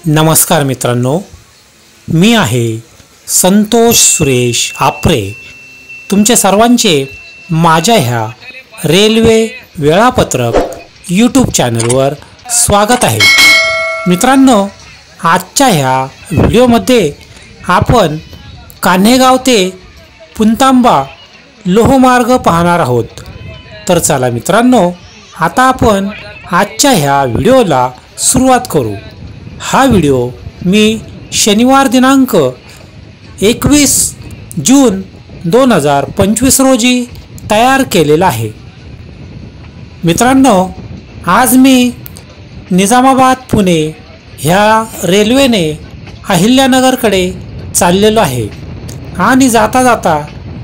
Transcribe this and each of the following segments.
नमस्कार मित्रांनो, मी आहे संतोष सुरेश आपरे। तुमचे सर्वांचे माझ्या ह्या रेल्वे वेळापत्रक यूट्यूब चॅनलवर स्वागत आहे। मित्रांनो, आजच्या ह्या व्हिडिओमध्ये आपण कान्हेगाव ते पुणतांबा लोहमार्ग पाहणार आहोत। तर चला मित्रांनो, आता आपण आजच्या ह्या व्हिडिओला सुरुवात करू। हा व्हिडिओ मी शनिवार दिनांक 21 जून 2025 रोजी तयार केलेला आहे। मित्रांनो, आज मी निजामाबाद पुणे ह्या रेल्वेने अहिल्यानगरकडे चाललेलो आहे आणि जाता जाता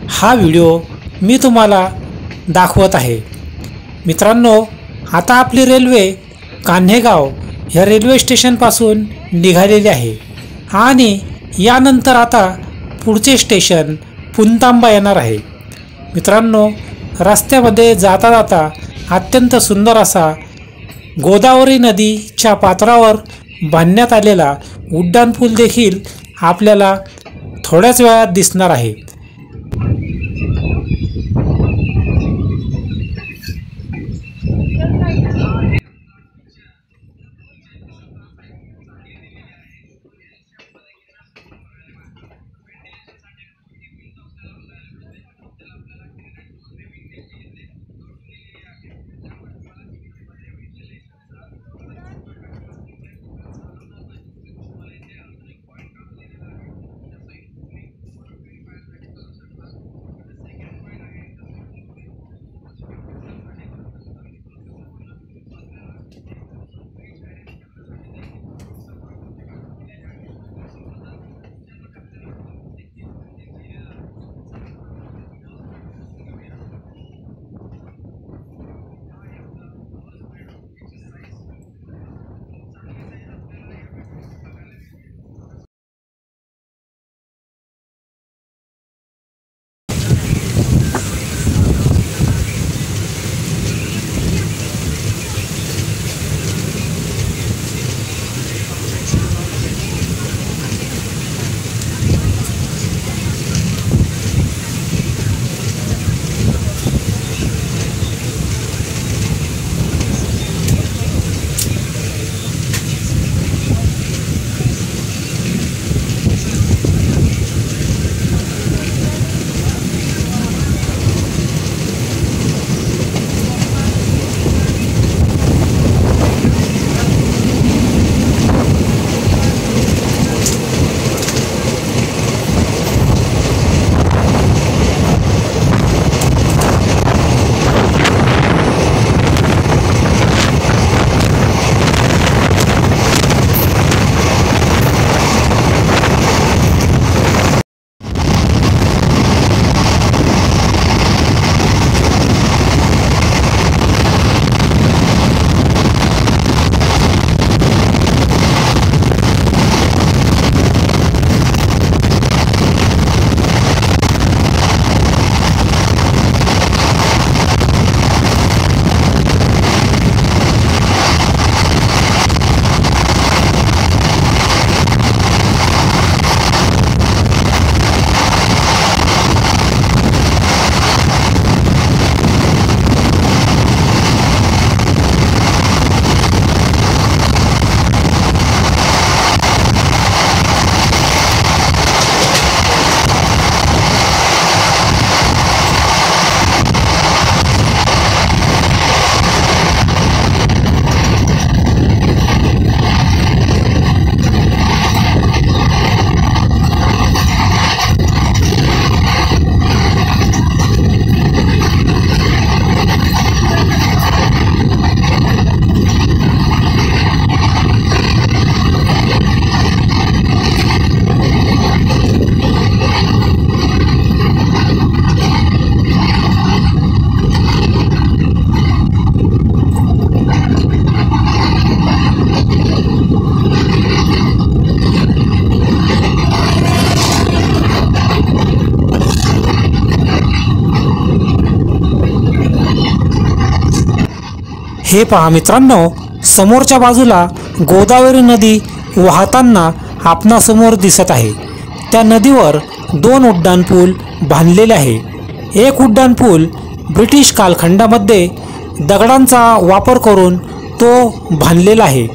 हा व्हिडिओ मी तुम्हाला दाखवत आहे। मित्रांनो, आता आपली रेल्वे कान्हेगाव ह्या रेल्वे स्टेशनपासून निघालेली आहे आणि यानंतर आता पुढचे स्टेशन पुणतांबा येणार आहे। मित्रांनो, रस्त्यामध्ये जाता जाता अत्यंत सुंदर असा गोदावरी नदीच्या पात्रावर बांधण्यात आलेला उड्डाणपूल देखील आपल्याला थोड्याच वेळात दिसणार आहे। हे पहा मित्रांनो, समोरच्या बाजूला गोदावरी नदी वाहताना आपणासमोर दिसत आहे। त्या नदीवर 2 उड्डाणपूल बांधलेले आहे। एक उड्डाणपूल ब्रिटिश कालखंडामध्ये दगडांचा वापर करून तो बांधलेला आहे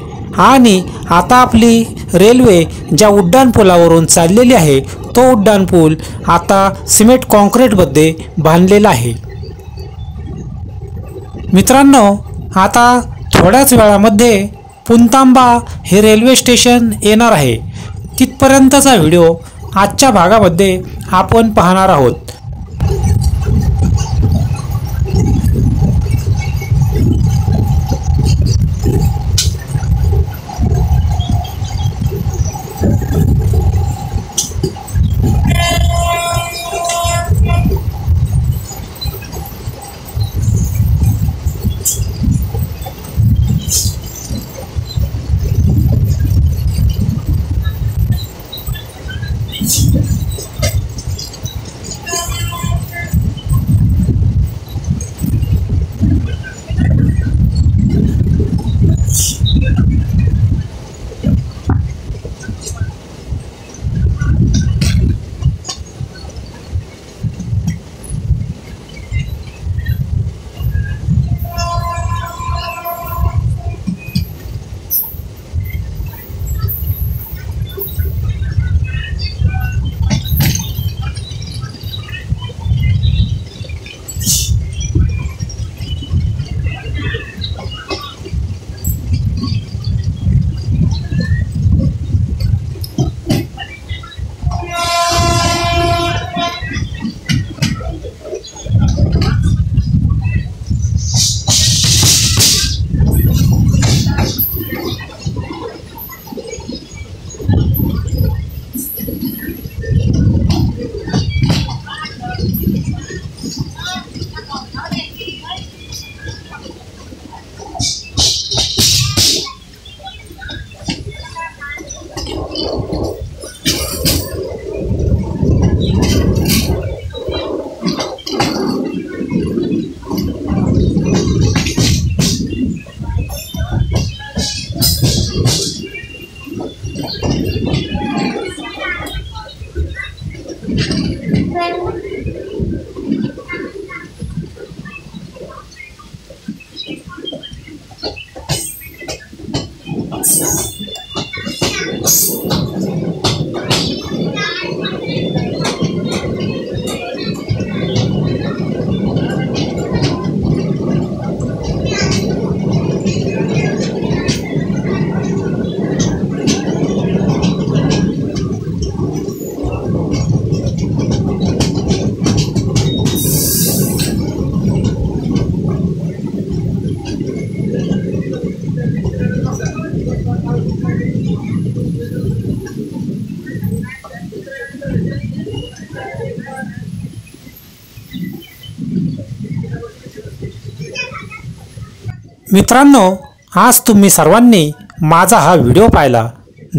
आणि आता आपली रेल्वे ज्या उड्डाणपुलावरून चाललेली आहे तो उड्डाणपूल आता सिमेंट कॉन्क्रीटमध्ये बांधलेला आहे। मित्रांनो, आता थोड्याच वेळामध्ये पुणतांबा हे रेल्वे स्टेशन येणार आहे। तिथपर्यंतचा व्हिडिओ आजच्या भागामध्ये आपण पाहणार आहोत। मित्रांनो, आज तुम्ही सर्वांनी माझा हा व्हिडिओ पाहिला।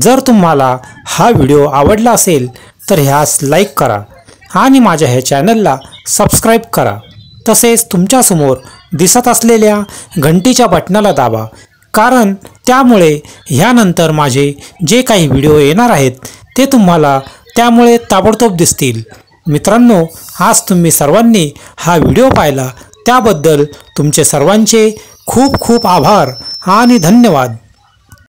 जर तुम्हाला हा व्हिडिओ आवडला असेल तर ह्यास लाईक करा आणि माझ्या ह्या चॅनलला सबस्क्राईब करा। तसेच तुमच्यासमोर दिसत असलेल्या घंटीच्या बटनाला दाबा, कारण त्यामुळे ह्यानंतर माझे जे काही व्हिडिओ येणार आहेत ते तुम्हाला त्यामुळे ताबडतोब दिसतील। मित्रांनो, आज तुम्ही सर्वांनी हा व्हिडिओ पाहिला त्याबद्दल तुमचे सर्वांचे खूप खूप आभार आणि धन्यवाद।